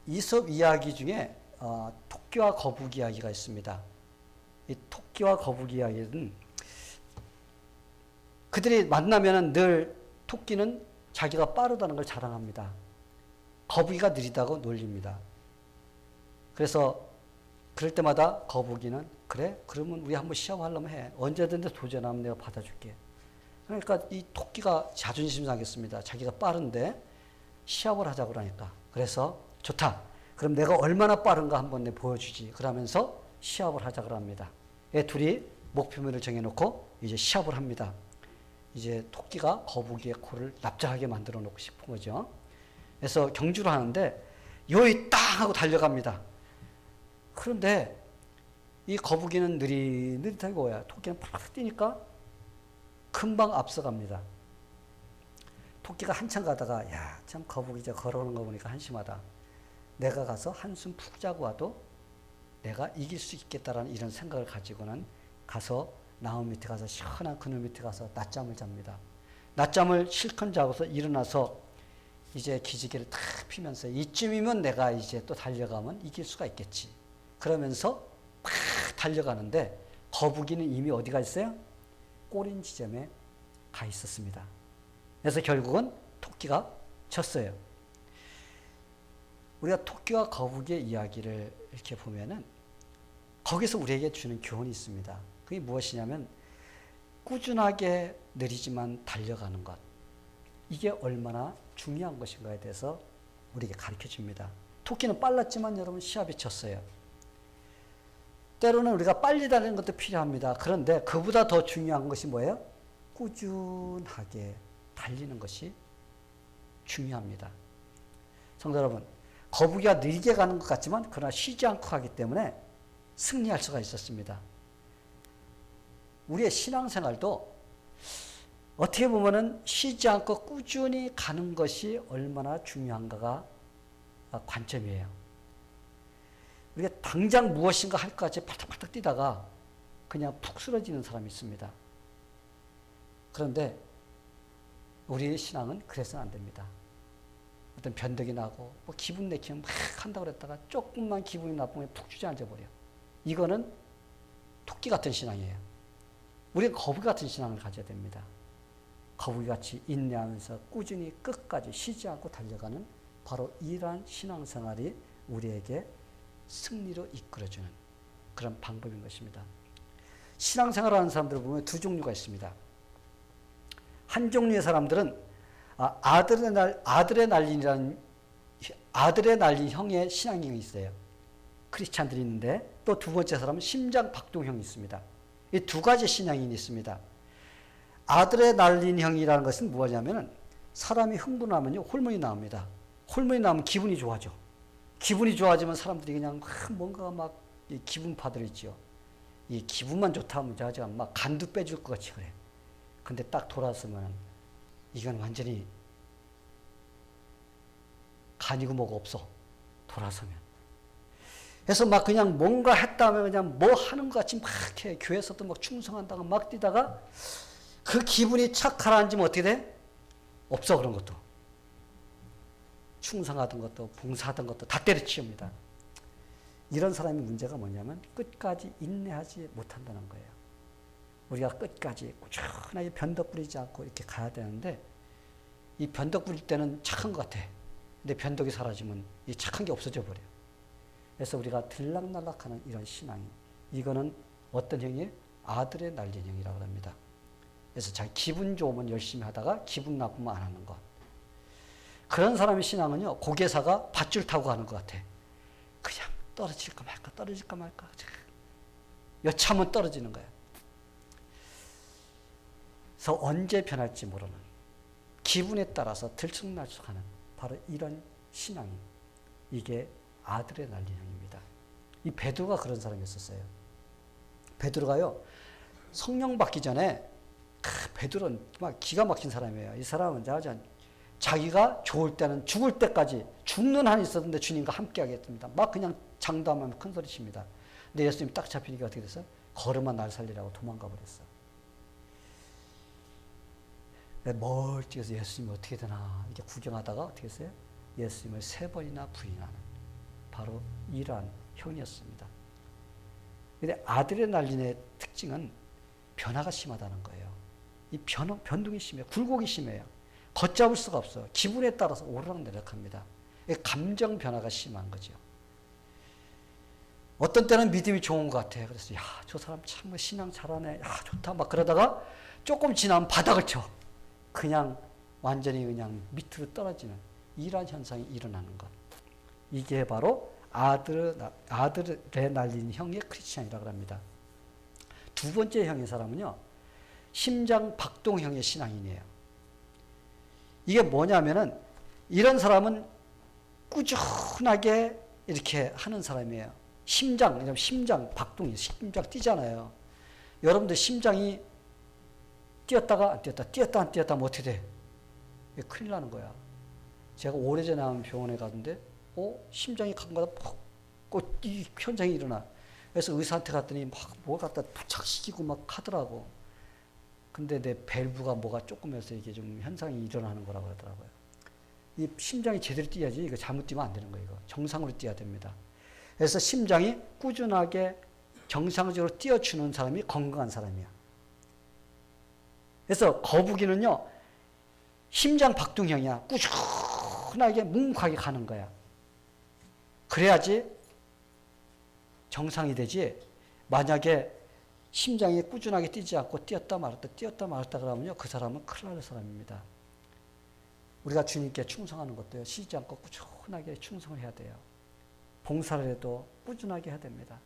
이솝 이야기 중에 토끼와 거북이 이야기가 있습니다. 이 토끼와 거북이 이야기는 그들이 만나면 늘 토끼는 자기가 빠르다는 걸 자랑합니다. 거북이가 느리다고 놀립니다. 그래서 그럴 때마다 거북이는 그래? 그러면 우리 한번 시합하려면 해. 언제든지 도전하면 내가 받아줄게. 그러니까 이 토끼가 자존심 상했습니다. 자기가 빠른데 시합을 하자고 그러니까. 그래서 좋다. 그럼 내가 얼마나 빠른가 한번 내 보여주지. 그러면서 시합을 하자고 합니다. 둘이 목표물을 정해놓고 이제 시합을 합니다. 이제 토끼가 거북이의 코를 납작하게 만들어 놓고 싶은 거죠. 그래서 경주를 하는데 요이 땅 하고 달려갑니다. 그런데 이 거북이는 느릿하게 오야. 토끼는 팍 뛰니까 금방 앞서갑니다. 토끼가 한참 가다가 야, 참 거북이 저 걸어오는 거 보니까 한심하다. 내가 가서 한숨 푹 자고 와도 내가 이길 수 있겠다라는 이런 생각을 가지고는 가서 나무 밑에 가서 시원한 그늘 밑에 가서 낮잠을 잡니다. 낮잠을 실컷 자고서 일어나서 이제 기지개를 탁 피면서 이쯤이면 내가 이제 또 달려가면 이길 수가 있겠지. 그러면서 막 달려가는데 거북이는 이미 어디가 있어요? 꼬린 지점에 가 있었습니다. 그래서 결국은 토끼가 졌어요. 우리가 토끼와 거북이의 이야기를 이렇게 보면은 거기서 우리에게 주는 교훈이 있습니다. 그게 무엇이냐면 꾸준하게 느리지만 달려가는 것. 이게 얼마나 중요한 것인가에 대해서 우리에게 가르쳐 줍니다. 토끼는 빨랐지만 여러분 시합에 졌어요. 때로는 우리가 빨리 달리는 것도 필요합니다. 그런데 그보다 더 중요한 것이 뭐예요? 꾸준하게 달리는 것이 중요합니다. 성도 여러분, 거북이가 느리게 가는 것 같지만 그러나 쉬지 않고 가기 때문에 승리할 수가 있었습니다. 우리의 신앙생활도 어떻게 보면은 쉬지 않고 꾸준히 가는 것이 얼마나 중요한가가 관점이에요. 우리가 당장 무엇인가 할 것 같이 팔딱팔딱 뛰다가 그냥 푹 쓰러지는 사람이 있습니다. 그런데 우리의 신앙은 그래서는 안 됩니다. 어떤 변덕이 나고 뭐 기분 내키면 막 한다고 그랬다가 조금만 기분이 나쁘면 푹 주저앉아버려. 이거는 토끼 같은 신앙이에요. 우리는 거북이 같은 신앙을 가져야 됩니다. 거북이같이 인내하면서 꾸준히 끝까지 쉬지 않고 달려가는 바로 이러한 신앙생활이 우리에게 승리로 이끌어주는 그런 방법인 것입니다. 신앙생활하는 사람들을 보면 두 종류가 있습니다. 한 종류의 사람들은 아드레날린 형의 신앙이 있어요. 크리스찬들이 있는데 또 두 번째 사람은 심장박동형이 있습니다. 이 두 가지 신앙이 있습니다. 아드레날린형이라는 것은 뭐냐면은 사람이 흥분하면요 호르몬이 나옵니다. 호르몬이 나오면 기분이 좋아져. 기분이 좋아지면 사람들이 그냥 뭔가 막 기분파들 있죠. 이 기분만 좋다 하면 막 간도 빼줄 것 같이 그래. 근데 딱 돌아서면 이건 완전히 간이고 뭐가 없어. 돌아서면. 그래서 막 그냥 뭔가 했다면 그냥 뭐 하는 것 같이 막 해. 교회에서도 막 충성한다고 막 뛰다가 그 기분이 착 가라앉으면 어떻게 돼? 없어 그런 것도. 충성하던 것도 봉사하던 것도 다 때려치웁니다. 이런 사람의 문제가 뭐냐면 끝까지 인내하지 못한다는 거예요. 우리가 끝까지 꾸준하게 변덕 부리지 않고 이렇게 가야 되는데 이 변덕 부릴 때는 착한 것 같아. 근데 변덕이 사라지면 이 착한 게 없어져 버려요. 그래서 우리가 들락날락하는 이런 신앙이 이거는 어떤 형이 아드레날린형이라고 합니다. 그래서 자기 기분 좋으면 열심히 하다가 기분 나쁘면 안 하는 것. 그런 사람의 신앙은요, 고개사가 밧줄 타고 가는 것 같아. 그냥 떨어질까 말까, 떨어질까 말까. 여차하면 떨어지는 거야. 그래서 언제 변할지 모르는 기분에 따라서 들쑥날쑥하는 바로 이런 신앙이 이게 아드레날린형입니다. 이 베드로가 그런 사람이었어요. 베드로가요, 성령 받기 전에 베드로는 막 기가 막힌 사람이에요. 이 사람은 자기가 좋을 때는 죽을 때까지 죽는 한이 있었는데 주님과 함께 하겠습니다. 막 그냥 장담하면 큰 소리 칩니다. 근데 예수님 딱 잡히니까 어떻게 됐어요? 걸음아 날 살리라고 도망가 버렸어. 멀찍해서 예수님이 어떻게 되나 이렇게 구경하다가 어떻게 했어요? 예수님을 3번이나 부인하는 바로 이러한 형이었습니다. 근데 아드레날린의 특징은 변화가 심하다는 거예요. 이 변동이 심해요. 굴곡이 심해요. 걷잡을 수가 없어요. 기분에 따라서 오르락내락합니다. 감정 변화가 심한 거죠. 어떤 때는 믿음이 좋은 것 같아요. 그래서 야, 저 사람 참 신앙 잘하네. 야, 좋다. 막 그러다가 조금 지나면 바닥을 쳐. 그냥 완전히 그냥 밑으로 떨어지는 이러한 현상이 일어나는 것. 이게 바로 아드레날린 형의 크리스찬이라고 합니다. 두 번째 형의 사람은요, 심장 박동형의 신앙인이에요. 이게 뭐냐면은 이런 사람은 꾸준하게 이렇게 하는 사람이에요. 심장 박동이, 심장 뛰잖아요. 여러분들 심장이 뛰었다가 안 뛰었다, 뛰었다 안 뛰었다 하면 어떻게 돼? 큰일 나는 거야. 제가 오래전에 한 병원에 갔는데, 심장이 가끔가다 이 현상이 일어나. 그래서 의사한테 갔더니 막 뭘 갖다 부착시키고 막 하더라고. 근데 내 밸브가 뭐가 조금해서 이게 좀 현상이 일어나는 거라고 하더라고요. 이 심장이 제대로 뛰어야지. 이거 잘못 뛰면 안 되는 거예요. 이거. 정상으로 뛰어야 됩니다. 그래서 심장이 꾸준하게 정상적으로 뛰어주는 사람이 건강한 사람이야. 그래서 거북이는요, 심장 박동형이야. 꾸준하게 묵묵하게 가는 거야. 그래야지 정상이 되지. 만약에 심장이 꾸준하게 뛰지 않고 뛰었다 말았다 그러면요, 그 사람은 큰일 날 사람입니다. 우리가 주님께 충성하는 것도요, 쉬지 않고 꾸준하게 충성을 해야 돼요. 봉사를 해도 꾸준하게 해야 됩니다.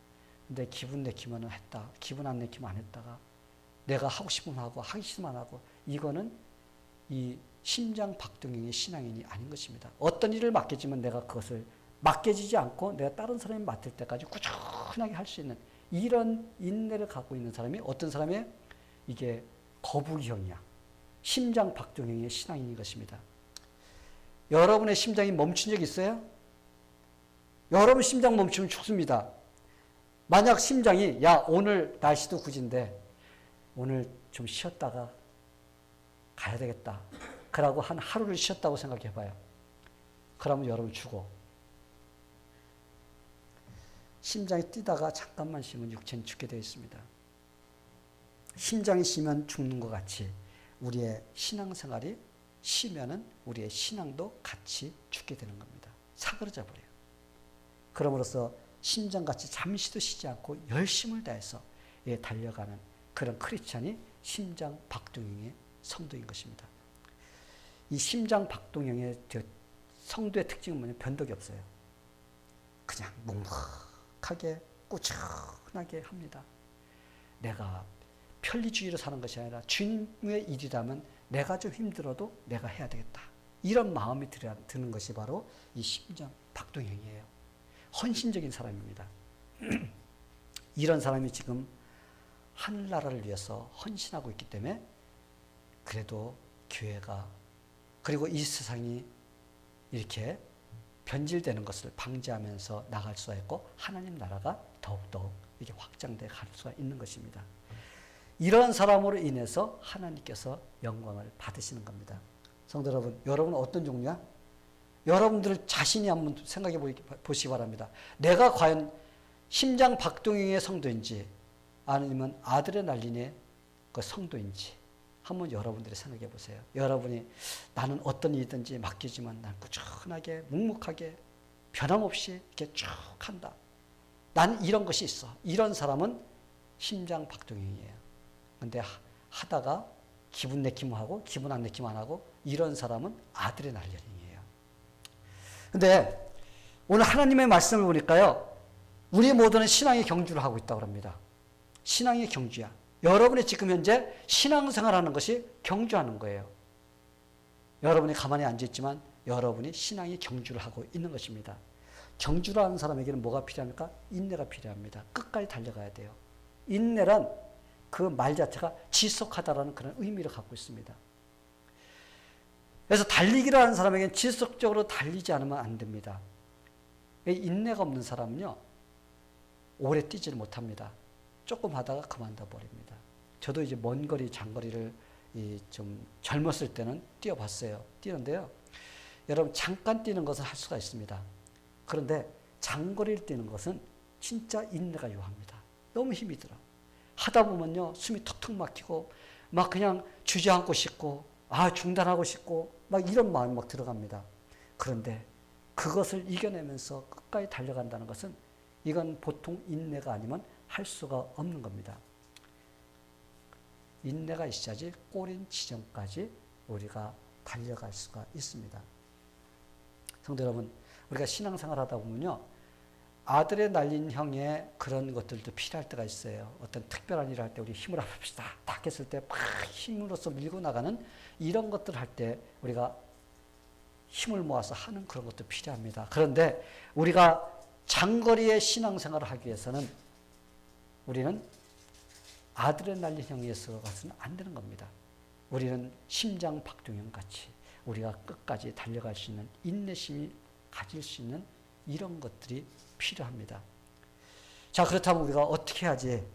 근데 기분 내키면 했다, 기분 안 내키면 안 했다가 내가 하고 싶으면 하고 하기 싫으면 안 하고, 이거는 이 심장 박동형의 신앙인이 아닌 것입니다. 어떤 일을 맡겨지면 내가 그것을 맡겨지지 않고 내가 다른 사람이 맡을 때까지 꾸준하게 할 수 있는 이런 인내를 갖고 있는 사람이 어떤 사람이에요? 이게 거북이형이야. 심장 박동형의 신앙인인 것입니다. 여러분의 심장이 멈춘 적 있어요? 여러분 심장 멈추면 죽습니다. 만약 심장이 야, 오늘 날씨도 구진데 오늘 좀 쉬었다가 가야 되겠다. 그러고 한 하루를 쉬었다고 생각해 봐요. 그러면 여러분 죽어. 심장이 뛰다가 잠깐만 쉬면 육체는 죽게 되어 있습니다. 심장이 쉬면 죽는 것 같이 우리의 신앙생활이 쉬면은 우리의 신앙도 같이 죽게 되는 겁니다. 사그러져 버려요. 그럼으로써 심장같이 잠시도 쉬지 않고 열심을 다해서 달려가는 그런 크리스찬이 심장 박동형의 성도인 것입니다. 이 심장 박동형의 성도의 특징은 뭐냐면 변덕이 없어요. 그냥 묵묵하게 꾸준하게 합니다. 내가 편리주의로 사는 것이 아니라 주님의 일이라면 내가 좀 힘들어도 내가 해야 되겠다. 이런 마음이 드는 것이 바로 이 심장 박동형이에요. 헌신적인 사람입니다. 이런 사람이 지금 하늘나라를 위해서 헌신하고 있기 때문에 그래도 교회가 그리고 이 세상이 이렇게 변질되는 것을 방지하면서 나갈 수가 있고 하나님 나라가 더욱더 이렇게 확장돼 갈 수가 있는 것입니다. 이런 사람으로 인해서 하나님께서 영광을 받으시는 겁니다. 성도 여러분, 여러분은 어떤 종류야? 여러분들 자신이 한번 생각해 보시기 바랍니다. 내가 과연 심장 박동형의 성도인지 아니면 아드레날린의 그 성도인지 한번 여러분들이 생각해 보세요. 여러분이 나는 어떤 일이든지 맡기지만 난 꾸준하게 묵묵하게 변함없이 이렇게 쭉 한다. 난 이런 것이 있어. 이런 사람은 심장 박동형이에요. 근데 하다가 기분 내키면 하고 기분 안 내키면 안 하고 이런 사람은 아드레날린이에요. 근데 오늘 하나님의 말씀을 보니까요. 우리 모두는 신앙의 경주를 하고 있다고 합니다. 신앙의 경주야. 여러분이 지금 현재 신앙생활하는 것이 경주하는 거예요. 여러분이 가만히 앉아있지만 여러분이 신앙의 경주를 하고 있는 것입니다. 경주를 하는 사람에게는 뭐가 필요합니까? 인내가 필요합니다. 끝까지 달려가야 돼요. 인내란 그 말 자체가 지속하다라는 그런 의미를 갖고 있습니다. 그래서 달리기를 하는 사람에게는 지속적으로 달리지 않으면 안 됩니다. 인내가 없는 사람은요, 오래 뛰지를 못합니다. 조금 하다가 그만둬 버립니다. 저도 이제 먼 거리, 장거리를 좀 젊었을 때는 뛰어봤어요. 뛰는데요. 여러분, 잠깐 뛰는 것은 할 수가 있습니다. 그런데 장거리를 뛰는 것은 진짜 인내가 요합니다. 너무 힘이 들어. 하다 보면요, 숨이 턱턱 막히고, 막 그냥 주저앉고 싶고, 중단하고 싶고, 막 이런 마음이 막 들어갑니다. 그런데 그것을 이겨내면서 끝까지 달려간다는 것은 이건 보통 인내가 아니면 할 수가 없는 겁니다. 인내가 있어야지 꼬린 지점까지 우리가 달려갈 수가 있습니다. 성도 여러분, 우리가 신앙생활 하다 보면요, 아들의 날린 형의 그런 것들도 필요할 때가 있어요. 어떤 특별한 일을 할 때 우리 힘을 합시다. 딱 했을 때 막 힘으로써 밀고 나가는 이런 것들 할 때 우리가 힘을 모아서 하는 그런 것도 필요합니다. 그런데 우리가 장거리의 신앙생활을 하기 위해서는 우리는 아들의 날린 형에 가서는 안 되는 겁니다. 우리는 심장 박동영 같이 우리가 끝까지 달려갈 수 있는 인내심이 가질 수 있는 이런 것들이 필요합니다. 자, 그렇다면 우리가 어떻게 해야지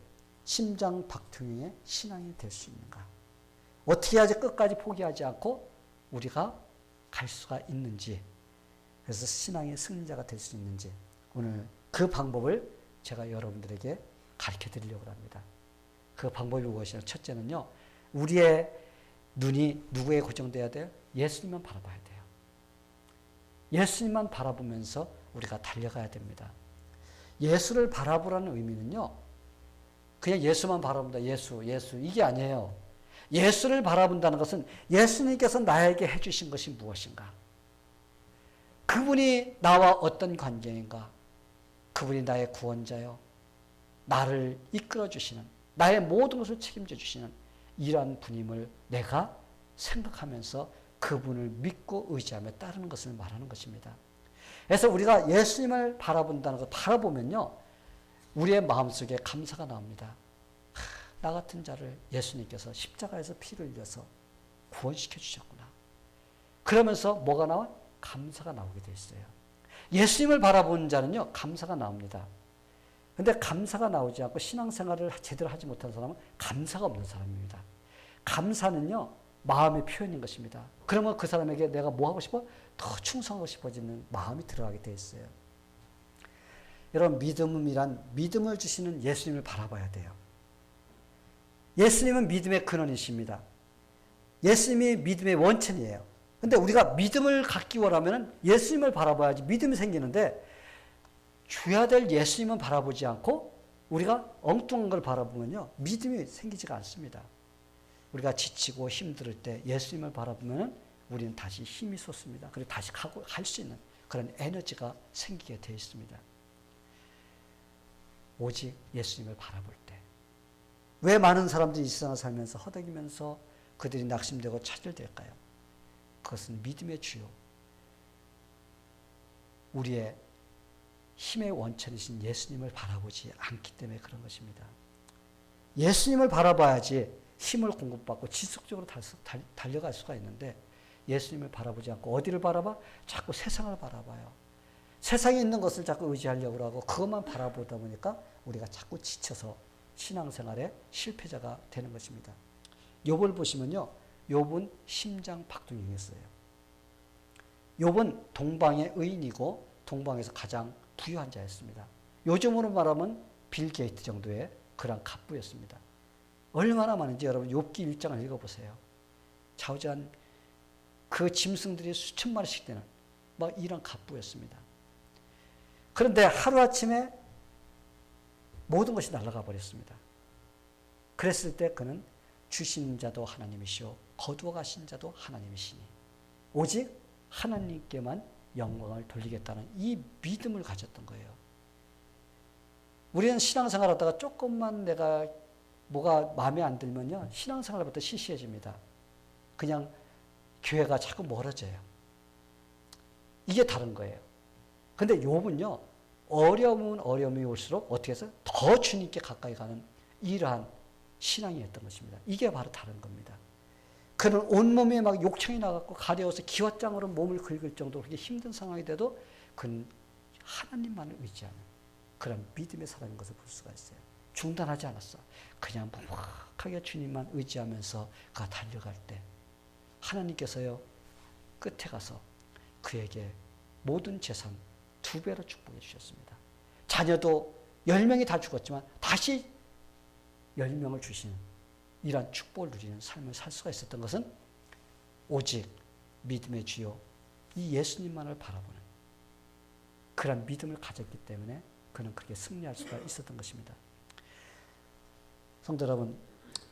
심장 박동영의 신앙이 될 수 있는가? 어떻게 해야지 끝까지 포기하지 않고 우리가 갈 수가 있는지, 그래서 신앙의 승리자가 될 수 있는지, 오늘 그 방법을 제가 여러분들에게 가르쳐 드리려고 합니다. 그 방법이 무엇이냐? 첫째는요, 우리의 눈이 누구에 고정돼야 돼요? 예수님만 바라봐야 돼요. 예수님만 바라보면서 우리가 달려가야 됩니다. 예수를 바라보라는 의미는요, 그냥 예수만 바라본다, 예수 이게 아니에요. 예수를 바라본다는 것은 예수님께서 나에게 해주신 것이 무엇인가? 그분이 나와 어떤 관계인가? 그분이 나의 구원자요, 나를 이끌어 주시는, 나의 모든 것을 책임져 주시는 이러한 분임을 내가 생각하면서 그분을 믿고 의지하며 따르는 것을 말하는 것입니다. 그래서 우리가 예수님을 바라본다는 것, 바라보면요, 우리의 마음속에 감사가 나옵니다. 나 같은 자를 예수님께서 십자가에서 피를 흘려서 구원시켜 주셨구나. 그러면서 뭐가 나와? 감사가 나오게 돼 있어요. 예수님을 바라보는 자는요, 감사가 나옵니다. 근데 감사가 나오지 않고 신앙생활을 제대로 하지 못한 사람은 감사가 없는 사람입니다. 감사는요, 마음의 표현인 것입니다. 그러면 그 사람에게 내가 뭐 하고 싶어? 더 충성하고 싶어지는 마음이 들어가게 돼 있어요. 여러분, 믿음을 주시는 예수님을 바라봐야 돼요. 예수님은 믿음의 근원이십니다. 예수님이 믿음의 원천이에요. 근데 우리가 믿음을 갖기 원하면 예수님을 바라봐야지 믿음이 생기는데, 줘야 될 예수님은 바라보지 않고 우리가 엉뚱한 걸 바라보면요, 믿음이 생기지가 않습니다. 우리가 지치고 힘들 때 예수님을 바라보면 우리는 다시 힘이 솟습니다. 그리고 다시 할 수 있는 그런 에너지가 생기게 되어 있습니다. 오직 예수님을 바라볼 때. 왜 많은 사람들이 이 세상을 살면서 허덕이면서 그들이 낙심되고 차별될까요? 그것은 믿음의 주요, 우리의 힘의 원천이신 예수님을 바라보지 않기 때문에 그런 것입니다. 예수님을 바라봐야지 힘을 공급받고 지속적으로 달려갈 수가 있는데, 예수님을 바라보지 않고 어디를 바라봐? 자꾸 세상을 바라봐요. 세상에 있는 것을 자꾸 의지하려고 하고 그것만 바라보다 보니까 우리가 자꾸 지쳐서 신앙생활에 실패자가 되는 것입니다. 욥을 보시면요, 욥은 심장 박동이었어요. 욥은 동방의 의인이고 동방에서 가장 부유한 자였습니다. 요즘으로 말하면 빌 게이트 정도의 그런 갑부였습니다. 얼마나 많은지 여러분 욥기 1장을 읽어보세요. 좌우지간 그 짐승들이 수천 마리씩 되는 막 이런 갑부였습니다. 그런데 하루아침에 모든 것이 날아가 버렸습니다. 그랬을 때 그는 주신 자도 하나님이시오, 거두어 가신 자도 하나님이시니 오직 하나님께만 영광을 돌리겠다는 이 믿음을 가졌던 거예요. 우리는 신앙생활 하다가 조금만 내가 뭐가 마음에 안 들면요, 신앙생활부터 시시해집니다. 그냥 교회가 자꾸 멀어져요. 이게 다른 거예요. 근데 욥은요, 어려움은 어려움이 올수록 어떻게 해서 더 주님께 가까이 가는 이러한 신앙이었던 것입니다. 이게 바로 다른 겁니다. 그는 온몸에 막 욕창이 나갖고 가려워서 기왓장으로 몸을 긁을 정도로 그렇게 힘든 상황이 돼도 그는 하나님만을 의지하는 그런 믿음의 사람인 것을 볼 수가 있어요. 중단하지 않았어. 그냥 묵묵하게 주님만 의지하면서 그가 달려갈 때 하나님께서요, 끝에 가서 그에게 모든 재산, 2배로 축복해 주셨습니다. 자녀도 10명이 다 죽었지만 다시 10명을 주시는 이러한 축복을 누리는 삶을 살 수가 있었던 것은 오직 믿음의 주요 이 예수님만을 바라보는 그런 믿음을 가졌기 때문에 그는 그렇게 승리할 수가 있었던 것입니다. 성도 여러분,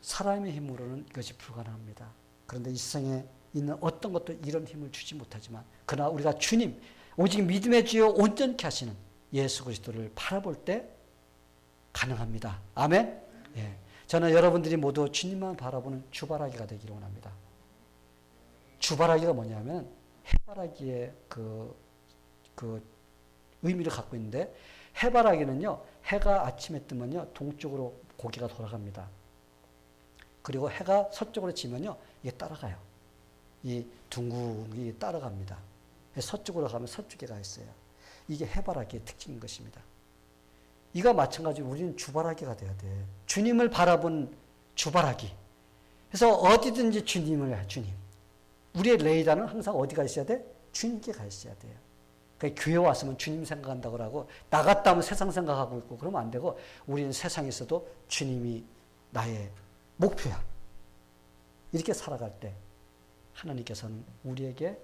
사람의 힘으로는 이것이 불가능합니다. 그런데 이 세상에 있는 어떤 것도 이런 힘을 주지 못하지만 그러나 우리가 주님, 오직 믿음의 주요 온전케 하시는 예수 그리스도를 바라볼 때 가능합니다. 아멘? 예. 저는 여러분들이 모두 주님만 바라보는 주바라기가 되기를 원합니다. 주바라기가 뭐냐면 해바라기의 그 의미를 갖고 있는데 해바라기는요, 해가 아침에 뜨면요, 동쪽으로 고개가 돌아갑니다. 그리고 해가 서쪽으로 지면요, 이게 따라가요. 이 둥국이 따라갑니다. 서쪽으로 가면 서쪽에 가 있어요. 이게 해바라기의 특징인 것입니다. 이가 마찬가지로 우리는 주바라기가 돼야 돼. 주님을 바라본 주바라기. 그래서 어디든지 주님을 주님. 우리의 레이더는 항상 어디가 있어야 돼? 주님께 가 있어야 돼요. 그러니까 교회 왔으면 주님 생각한다고 하고 나갔다 하면 세상 생각하고 있고 그러면 안 되고 우리는 세상에 있어도 주님이 나의 목표야. 이렇게 살아갈 때 하나님께서는 우리에게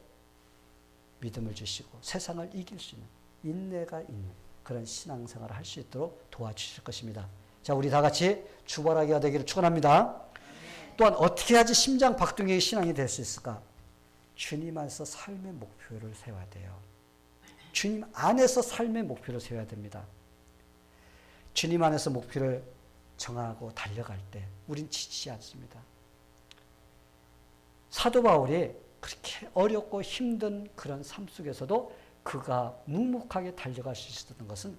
믿음을 주시고 세상을 이길 수 있는 인내가 있는 그런 신앙생활을 할 수 있도록 도와주실 것입니다. 자, 우리 다 같이 주바라기가 되기를 축원합니다. 또한 어떻게 해야지 심장 박동의 신앙이 될 수 있을까? 주님 안에서 삶의 목표를 세워야 돼요. 주님 안에서 삶의 목표를 세워야 됩니다. 주님 안에서 목표를 정하고 달려갈 때 우린 지치지 않습니다. 사도 바울이 그렇게 어렵고 힘든 그런 삶 속에서도 그가 묵묵하게 달려갈 수 있었던 것은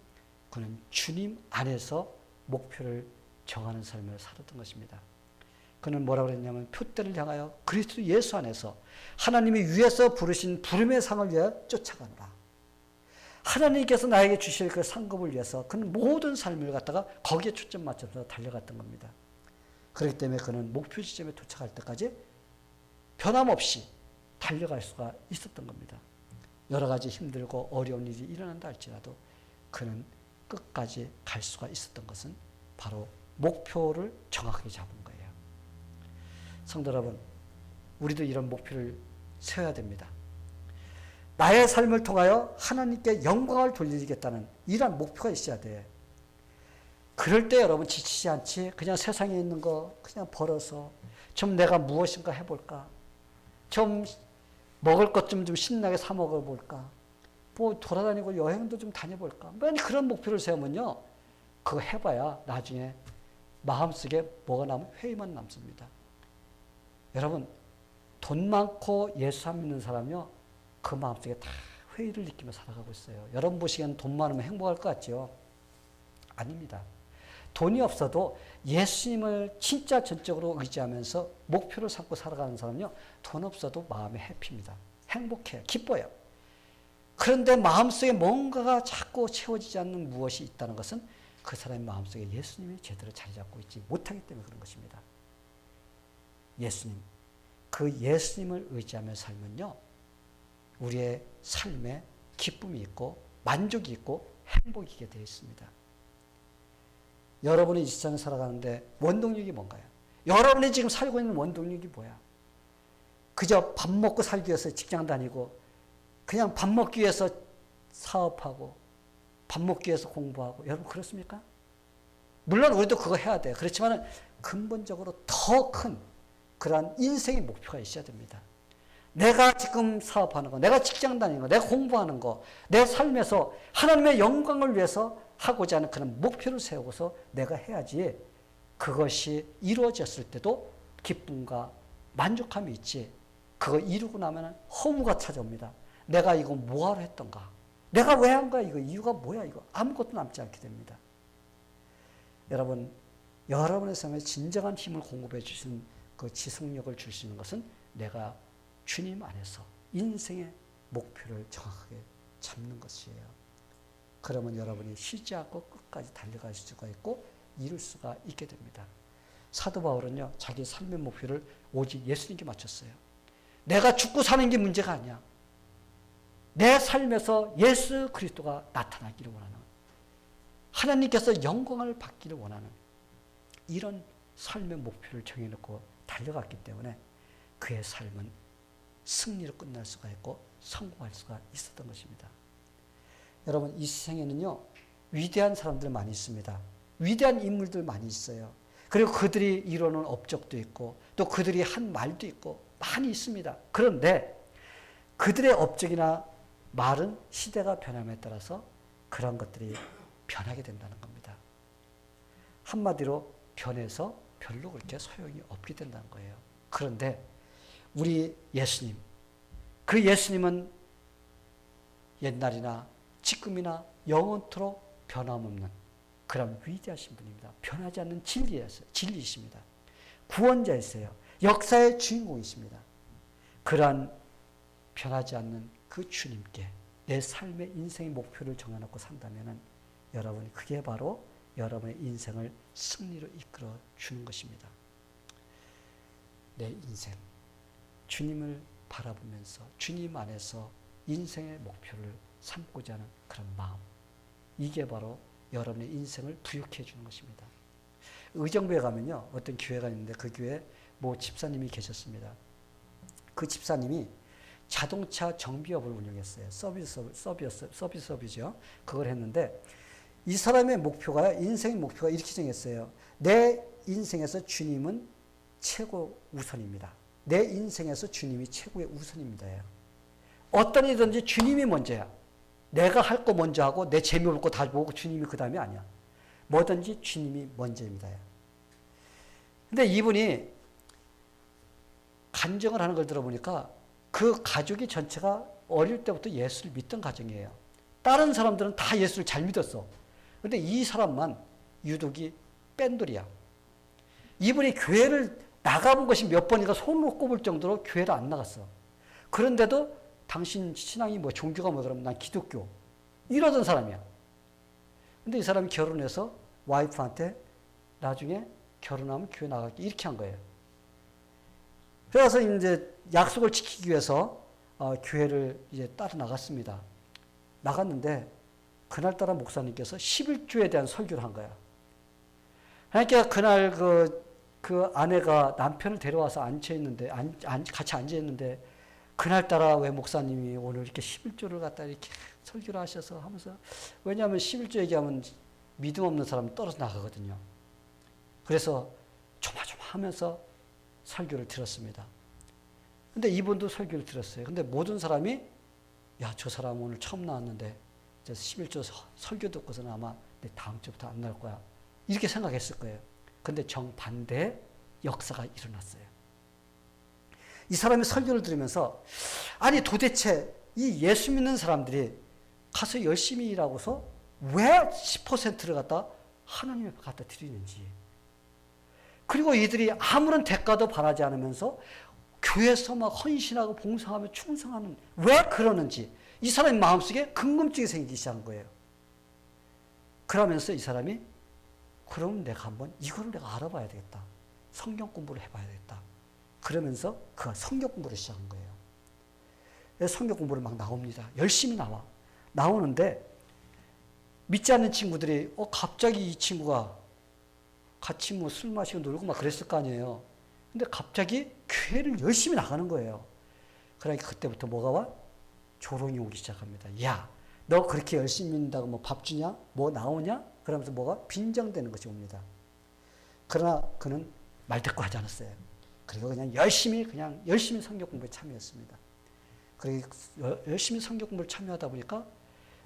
그는 주님 안에서 목표를 정하는 삶을 살았던 것입니다. 그는 뭐라고 그랬냐면 표대를 향하여 그리스도 예수 안에서 하나님이 위에서 부르신 부름의 상을 위해 쫓아가노라. 하나님께서 나에게 주실 그 상급을 위해서 그는 모든 삶을 갖다가 거기에 초점 맞춰서 달려갔던 겁니다. 그렇기 때문에 그는 목표 지점에 도착할 때까지 변함없이 달려갈 수가 있었던 겁니다. 여러 가지 힘들고 어려운 일이 일어난다 할지라도 그는 끝까지 갈 수가 있었던 것은 바로 목표를 정확하게 잡은 거예요. 성도 여러분, 우리도 이런 목표를 세워야 됩니다. 나의 삶을 통하여 하나님께 영광을 돌리겠다는 이러한 목표가 있어야 돼. 그럴 때 여러분 지치지 않지. 그냥 세상에 있는 거 그냥 벌어서 좀 내가 무엇인가 해볼까. 좀 먹을 것 좀 신나게 사 먹어볼까. 뭐 돌아다니고 여행도 좀 다녀볼까. 맨 그런 목표를 세우면요. 그거 해봐야 나중에 마음속에 뭐가 남으면 회의만 남습니다. 여러분, 돈 많고 예수 안 믿는 사람이요. 그 마음속에 다 회의를 느끼며 살아가고 있어요. 여러분 보시기에는 돈 많으면 행복할 것 같죠? 아닙니다. 돈이 없어도 예수님을 진짜 전적으로 의지하면서 목표를 삼고 살아가는 사람은요. 돈 없어도 마음에 해피입니다. 행복해요. 기뻐요. 그런데 마음속에 뭔가가 자꾸 채워지지 않는 무엇이 있다는 것은 그 사람의 마음속에 예수님이 제대로 자리 잡고 있지 못하기 때문에 그런 것입니다. 예수님, 그 예수님을 의지하며 살면요. 우리의 삶에 기쁨이 있고 만족이 있고 행복이 있게 되어 있습니다. 여러분이 이 세상에 살아가는데 원동력이 뭔가요? 여러분이 지금 살고 있는 원동력이 뭐야? 그저 밥 먹고 살기 위해서 직장 다니고 그냥 밥 먹기 위해서 사업하고 밥 먹기 위해서 공부하고 여러분 그렇습니까? 물론 우리도 그거 해야 돼요. 그렇지만 근본적으로 더 큰 그러한 인생의 목표가 있어야 됩니다. 내가 지금 사업하는 거, 내가 직장 다니는 거, 내가 공부하는 거, 내 삶에서 하나님의 영광을 위해서 하고자 하는 그런 목표를 세우고서 내가 해야지 그것이 이루어졌을 때도 기쁨과 만족함이 있지. 그거 이루고 나면 허무가 찾아옵니다. 내가 이거 뭐하러 했던가? 내가 왜 한 거야? 이거 이유가 뭐야? 이거 아무것도 남지 않게 됩니다. 여러분, 여러분의 삶에 진정한 힘을 공급해 주신 그 지속력을 줄 수 있는 것은 내가 주님 안에서 인생의 목표를 정확하게 잡는 것이에요. 그러면 여러분이 쉬지 않고 끝까지 달려갈 수가 있고 이룰 수가 있게 됩니다. 사도 바울은요, 자기 삶의 목표를 오직 예수님께 맞췄어요. 내가 죽고 사는 게 문제가 아니야. 내 삶에서 예수 그리스도가 나타나기를 원하는, 하나님께서 영광을 받기를 원하는 이런 삶의 목표를 정해놓고 달려갔기 때문에 그의 삶은 승리로 끝날 수가 있고 성공할 수가 있었던 것입니다. 여러분, 이 세상에는요, 위대한 사람들 많이 있습니다. 위대한 인물들 많이 있어요. 그리고 그들이 이루는 업적도 있고 또 그들이 한 말도 있고 많이 있습니다. 그런데 그들의 업적이나 말은 시대가 변함에 따라서 그런 것들이 변하게 된다는 겁니다. 한마디로 변해서 별로 그렇게 소용이 없게 된다는 거예요. 그런데 우리 예수님, 그 예수님은 옛날이나 지금이나 영원토록 변함없는 그런 위대하신 분입니다. 변하지 않는 진리이십니다. 구원자이세요. 역사의 주인공이십니다. 그러한 변하지 않는 그 주님께 내 삶의 인생의 목표를 정해놓고 산다면 여러분, 그게 바로 여러분의 인생을 승리로 이끌어 주는 것입니다. 내 인생, 주님을 바라보면서 주님 안에서 인생의 목표를 삼고자 하는 그런 마음, 이게 바로 여러분의 인생을 부유케 해주는 것입니다. 의정부에 가면요, 어떤 교회가 있는데 그 교회에 모 집사님이 계셨습니다. 그 집사님이 자동차 정비업을 운영했어요. 서비스업이죠. 그걸 했는데 이 사람의 목표가, 인생의 목표가 이렇게 정했어요. 내 인생에서 주님은 최고 우선입니다. 내 인생에서 주님이 최고의 우선입니다. 어떤 일이든지 주님이 먼저야. 내가 할 거 먼저 하고 내 재미볼 거 다 보고 주님이 그 다음이 아니야. 뭐든지 주님이 먼저입니다. 근데 이분이 간증을 하는 걸 들어보니까 그 가족이 전체가 어릴 때부터 예수를 믿던 가정이에요. 다른 사람들은 다 예수를 잘 믿었어. 근데 이 사람만 유독이 뺀돌이야. 이분이 교회를 나가본 것이 몇 번인가 손으로 꼽을 정도로 교회를 안 나갔어. 그런데도 당신 신앙이 뭐 종교가 뭐 그러면 난 기독교. 이러던 사람이야. 근데 이 사람이 결혼해서 와이프한테 나중에 결혼하면 교회 나갈게 이렇게 한 거예요. 그래서 이제 약속을 지키기 위해서 교회를 이제 따라 나갔습니다. 나갔는데 그날따라 목사님께서 11조에 대한 설교를 한 거야. 그러니까 그날 그 아내가 남편을 데려와서 앉혀있는데, 같이 앉아있는데, 그날따라 왜 목사님이 오늘 이렇게 11조를 갖다 이렇게 설교를 하셔서 하면서, 왜냐하면 11조 얘기하면 믿음 없는 사람은 떨어져 나가거든요. 그래서 조마조마하면서 설교를 들었습니다. 근데 이분도 설교를 들었어요. 근데 모든 사람이, 야, 저 사람 오늘 처음 나왔는데, 11조 설교 듣고서는 아마 내 다음 주부터 안 나올 거야. 이렇게 생각했을 거예요. 근데 정반대의 역사가 일어났어요. 이 사람이 설교를 들으면서, 아니 도대체 이 예수 믿는 사람들이 가서 열심히 일하고서 왜 10%를 갖다 하나님 앞에 갖다 드리는지, 그리고 이들이 아무런 대가도 바라지 않으면서 교회에서 막 헌신하고 봉사하며 충성하는, 왜 그러는지 이 사람의 마음속에 궁금증이 생기기 시작한 거예요. 그러면서 이 사람이, 그럼 내가 한번 이거를 내가 알아봐야 되겠다. 성경 공부를 해봐야 되겠다. 그러면서 그가 성경 공부를 시작한 거예요. 성경 공부를 막 나옵니다. 열심히 나오는데 믿지 않는 친구들이 갑자기 이 친구가 같이 뭐 술 마시고 놀고 막 그랬을 거 아니에요. 근데 갑자기 교회를 열심히 나가는 거예요. 그러니까 그때부터 뭐가 와? 조롱이 오기 시작합니다. 야, 너 그렇게 열심히 믿는다고 뭐 밥 주냐? 뭐 나오냐? 그러면서 뭐가 빈정되는 것이 옵니다. 그러나 그는 말대꾸 하지 않았어요. 그리고 그냥 열심히 성경 공부에 참여했습니다. 그리고 열심히 성경 공부를 참여하다 보니까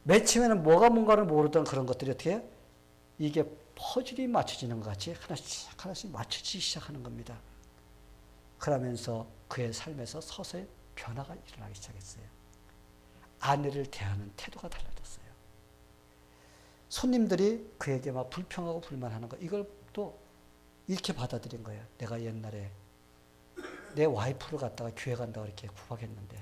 맨 처음에는 뭐가 뭔가를 모르던 그런 것들이 어떻게 이게 퍼즐이 맞춰지는 것 같이 하나씩 맞춰지기 시작하는 겁니다. 그러면서 그의 삶에서 서서히 변화가 일어나기 시작했어요. 아내를 대하는 태도가 달라졌어요. 손님들이 그에게 막 불평하고 불만하는 거, 이걸 또 이렇게 받아들인 거예요. 내가 옛날에 내 와이프를 갖다가 교회 간다고 이렇게 구박했는데,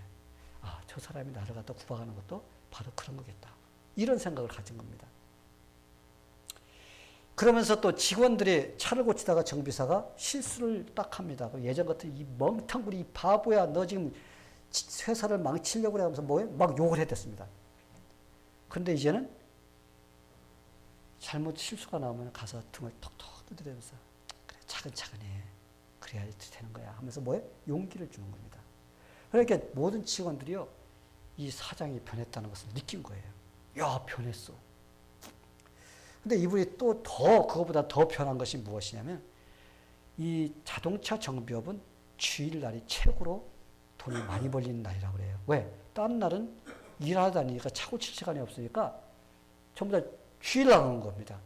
아, 저 사람이 나를 갖다 구박하는 것도 바로 그런 거겠다. 이런 생각을 가진 겁니다. 그러면서 또 직원들이 차를 고치다가 정비사가 실수를 딱 합니다. 예전 같은 이 멍텅구리 이 바보야, 너 지금 회사를 망치려고 그래 하면서 뭐예요? 막 욕을 해댔습니다. 그런데 이제는 잘못 실수가 나오면 가서 등을 톡톡 두드리면서 그래 차근차근히 그래야 되는 거야 하면서 뭐예요? 용기를 주는 겁니다. 그러니까 모든 직원들이요 이 사장이 변했다는 것을 느낀 거예요. 야 변했어. 근데 이분이 또 더 그거보다 더 변한 것이 무엇이냐면 이 자동차 정비업은 주일날이 최고로 돈이 많이 벌리는 날이라고 그래요. 왜? 다른 날은 일하다 니까 차고 칠 시간이 없으니까 전부 다 주일날 오는 겁니다.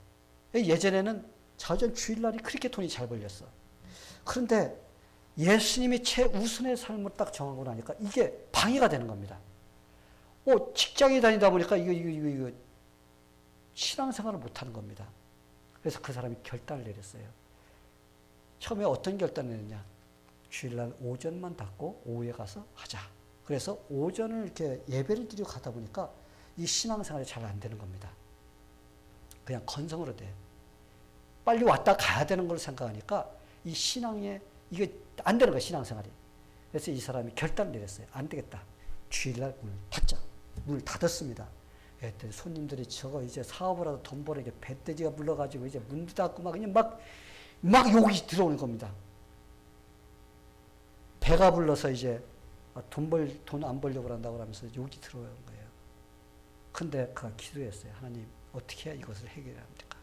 예전에는 자전 주일날이 그렇게 돈이 잘 벌렸어. 그런데 예수님이 최우선의 삶을 딱 정하고 나니까 이게 방해가 되는 겁니다. 직장에 다니다 보니까 이거 신앙생활을 못하는 겁니다. 그래서 그 사람이 결단을 내렸어요. 처음에 어떤 결단을 내렸냐? 주일날 오전만 닫고 오후에 가서 하자. 그래서 오전을 이렇게 예배를 드리고 가다 보니까 이 신앙생활이 잘 안 되는 겁니다. 그냥 건성으로 돼. 빨리 왔다 가야 되는 걸 생각하니까 이 신앙에 이게 안 되는 거야 신앙생활이. 그래서 이 사람이 결단을 내렸어요. 안 되겠다. 주일날 문을 닫자. 문을 닫았습니다. 그랬더니 손님들이 저거 이제 사업을 하다 돈 벌게 배돼지가 불러가지고 이제 문도 닫고 막 그냥 막 욕이 들어오는 겁니다. 배가 불러서 이제 돈 안 벌려고 한다고 하면서 욕이 들어오는 거예요. 근데 그가 기도했어요. 하나님 어떻게 해야 이것을 해결해야 합니까?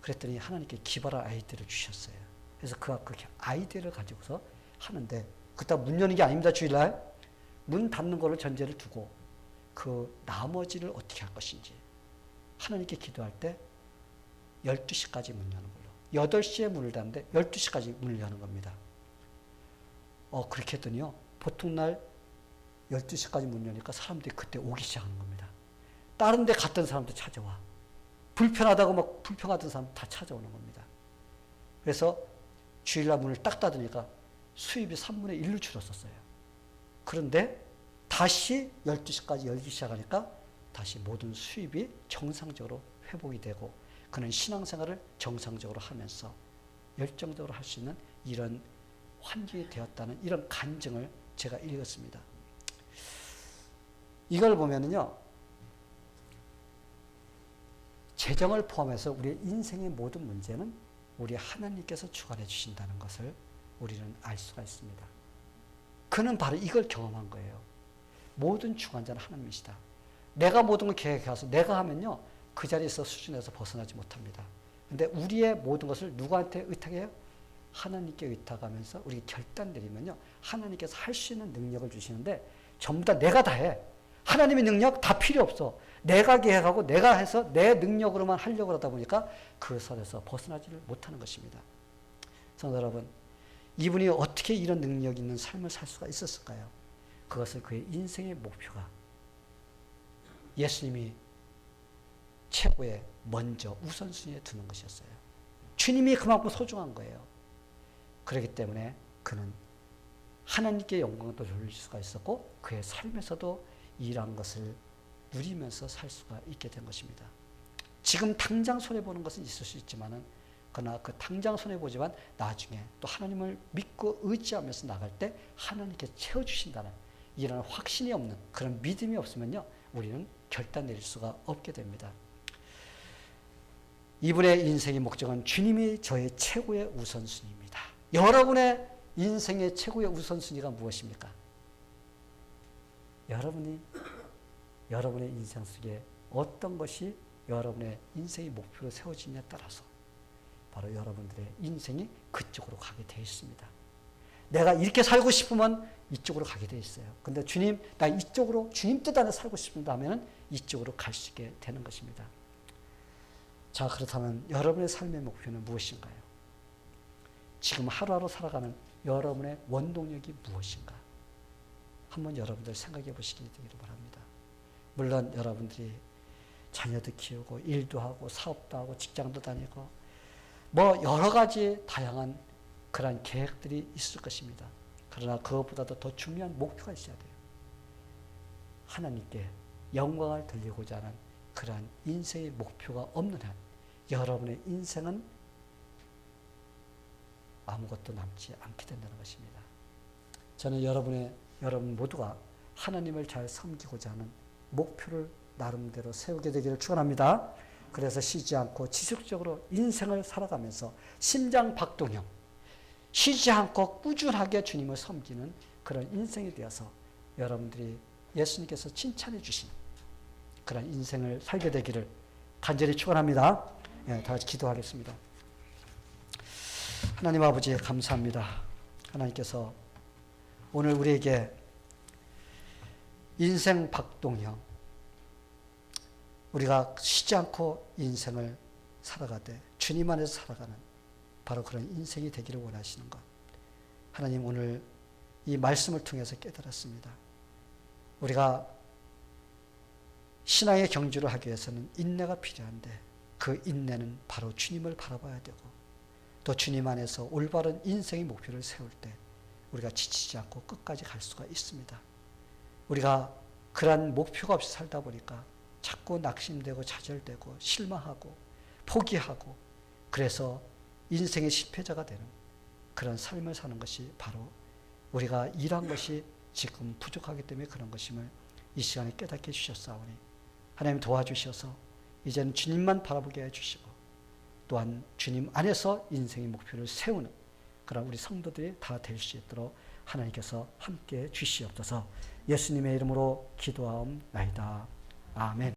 그랬더니 하나님께 기발한 아이디어를 주셨어요. 그래서 그가 그 아이디어를 가지고서 하는데 그따 문 여는 게 아닙니다. 주일날 문 닫는 거를 전제를 두고 그 나머지를 어떻게 할 것인지 하나님께 기도할 때 12시까지 문 여는 걸로 8시에 문을 닫는데 12시까지 문을 여는 겁니다. 그렇게 했더니요 보통 날 12시까지 문 여니까 사람들이 그때 오기 시작하는 겁니다. 다른 데 갔던 사람도 찾아와. 불편하다고 막 불평하던 사람 다 찾아오는 겁니다. 그래서 주일날 문을 딱 닫으니까 수입이 3분의 1로 줄었었어요. 그런데 다시 12시까지 열기 시작하니까 다시 모든 수입이 정상적으로 회복이 되고 그는 신앙생활을 정상적으로 하면서 열정적으로 할 수 있는 이런 환경이 되었다는 이런 간증을 제가 읽었습니다. 이걸 보면은요, 재정을 포함해서 우리의 인생의 모든 문제는 우리 하나님께서 주관해 주신다는 것을 우리는 알 수가 있습니다. 그는 바로 이걸 경험한 거예요. 모든 주관자는 하나님이시다. 내가 모든 걸 계획해서 내가 하면요, 그 자리에서 수준에서 벗어나지 못합니다. 근데 우리의 모든 것을 누구한테 의탁해요? 하나님께 의탁하면서 우리 결단 내리면요, 하나님께서 할 수 있는 능력을 주시는데 전부 다 내가 다 해. 하나님의 능력 다 필요 없어. 내가 계획하고 내가 해서 내 능력으로만 하려고 하다 보니까 그 선에서 벗어나지를 못하는 것입니다. 성도 여러분, 이분이 어떻게 이런 능력 있는 삶을 살 수가 있었을까요? 그것은 그의 인생의 목표가 예수님이 최고의 먼저 우선순위에 두는 것이었어요. 주님이 그만큼 소중한 거예요. 그렇기 때문에 그는 하나님께 영광을 돌릴 수가 있었고 그의 삶에서도 이러한 것을 누리면서 살 수가 있게 된 것입니다. 지금 당장 손해보는 것은 있을 수 있지만은 그러나 그 당장 손해보지만 나중에 또 하나님을 믿고 의지하면서 나갈 때 하나님께 채워주신다는 이런 확신이 없는 그런 믿음이 없으면요, 우리는 결단 내릴 수가 없게 됩니다. 이분의 인생의 목적은 주님이 저의 최고의 우선순위입니다. 여러분의 인생의 최고의 우선순위가 무엇입니까? 여러분의 인생 속에 어떤 것이 여러분의 인생의 목표로 세워지냐에 따라서 바로 여러분들의 인생이 그쪽으로 가게 되어 있습니다. 내가 이렇게 살고 싶으면 이쪽으로 가게 되어 있어요. 근데 주님, 나 이쪽으로 주님 뜻 안에 살고 싶다 하면 이쪽으로 갈 수 있게 되는 것입니다. 자, 그렇다면 여러분의 삶의 목표는 무엇인가요? 지금 하루하루 살아가는 여러분의 원동력이 무엇인가? 한번 여러분들 생각해 보시기 되기를 바랍니다. 물론 여러분들이 자녀도 키우고 일도 하고 사업도 하고 직장도 다니고 뭐 여러 가지 다양한 그런 계획들이 있을 것입니다. 그러나 그것보다도 더 중요한 목표가 있어야 돼요. 하나님께 영광을 돌리고자 하는 그러한 인생의 목표가 없는 한 여러분의 인생은 아무것도 남지 않게 된다는 것입니다. 저는 여러분의 여러분 모두가 하나님을 잘 섬기고자 하는 목표를 나름대로 세우게 되기를 축원합니다. 그래서 쉬지 않고 지속적으로 인생을 살아가면서 심장박동형, 쉬지 않고 꾸준하게 주님을 섬기는 그런 인생이 되어서 여러분들이 예수님께서 칭찬해 주신 그런 인생을 살게 되기를 간절히 축원합니다. 예, 다 같이 기도하겠습니다. 하나님 아버지 감사합니다. 하나님께서 오늘 우리에게 인생 박동형, 우리가 쉬지 않고 인생을 살아가되 주님 안에서 살아가는 바로 그런 인생이 되기를 원하시는 것, 하나님 오늘 이 말씀을 통해서 깨달았습니다. 우리가 신앙의 경주를 하기 위해서는 인내가 필요한데 그 인내는 바로 주님을 바라봐야 되고 또 주님 안에서 올바른 인생의 목표를 세울 때 우리가 지치지 않고 끝까지 갈 수가 있습니다. 우리가 그러한 목표가 없이 살다 보니까 자꾸 낙심되고 좌절되고 실망하고 포기하고 그래서 인생의 실패자가 되는 그런 삶을 사는 것이 바로 우리가 일한 것이 지금 부족하기 때문에 그런 것임을 이 시간에 깨닫게 해주셨사오니 하나님 도와주셔서 이제는 주님만 바라보게 해주시고 또한 주님 안에서 인생의 목표를 세우는 그런 우리 성도들이 다 될 수 있도록 하나님께서 함께해 주시옵소서. 예수님의 이름으로 기도하옵나이다. 아멘.